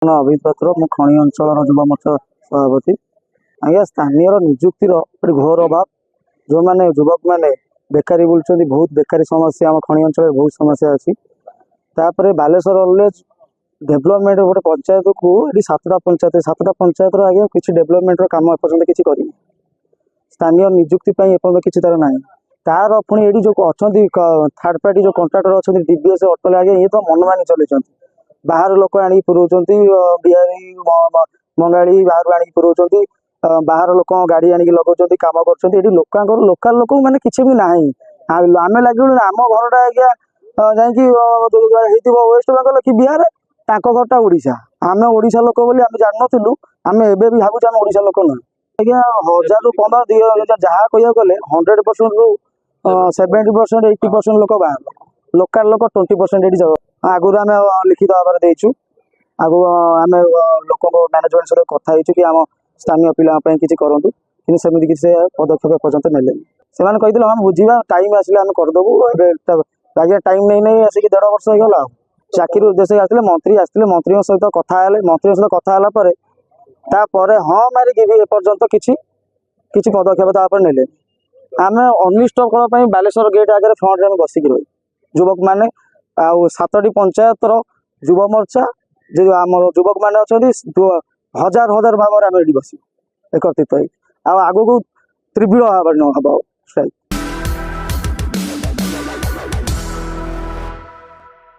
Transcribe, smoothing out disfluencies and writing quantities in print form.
अभित पात्र मु खଣି अंचल युवा मोर्चा सभापति आज्ञा स्थानीय निजुक्तिर घोर अभाव जो मैंने युवक मैंने बेकारी बुलूँ बहुत बेकारी समस्या आम खଣି अंचल बहुत समस्या अच्छी तापर बालेश्वर अलवेज डेभलपमेंट गोटे पंचायत को ये सातटा पंचायत आज्ञा किसी डेभलपमेंट काम एपर्तंत किसी कर स्थानीय निजुक्ति एपर्तंत किसी तार ना तार पुणी ये जो अच्छा थर्ड पार्टी जो कंट्राक्टर अच्छा डीबीएस अटल आज्ञा ये तो मनमानी चलते बाहर लोक आनी पुरौंट बिहारी बंगाली बाहर आनी पुरौंट बाहर लोक गाड़ी आनी लगे कम कर लोकाल लोक मैंने किसी भी ना आम लगे आम घरटा आज्ञा जा वेस्ट बेंगल कि बिहार घरटा ओडिशा आम ओडिशा लोक बोली आम जानूँ आम एवं भी भावुँ आम ओडिशा लोक नुह आज्ञा 1000 रू 15 2000 जहाँ कह गले 100% रू 70% 80% लोक बाहर लोकाल लोक 20% आगुरी आम लिखित भाव में देचु आगु आम लोक मैनेजमेंट सहित कथा कि आम स्थानीय पिला किसी करूँ कि सेमती किसी पदक्षेप एपर्तंत ने से कही हम बुझा टाइम आसिले आम करदेबू आज्ञा टाइम नहीं नहीं आसिक 1.5 वर्ष होगा चाकरी उद्देश्य आसते मंत्री सहित कथा मंत्री सहित कथा हाँ मारिकी भी एपर्तंत किसी पदक्षेप तापर ने आम अनिष्ट बालेश्वर गेट आगे फ्रंट में बसिक रही युवक मैंने आउ 7टी पंचायत युवा मोर्चा जो आम युवक मैंने अच्छा हजार हजार भाव में आम ये बस एकत्रित आगू तीव्र भाव स्ट्राइक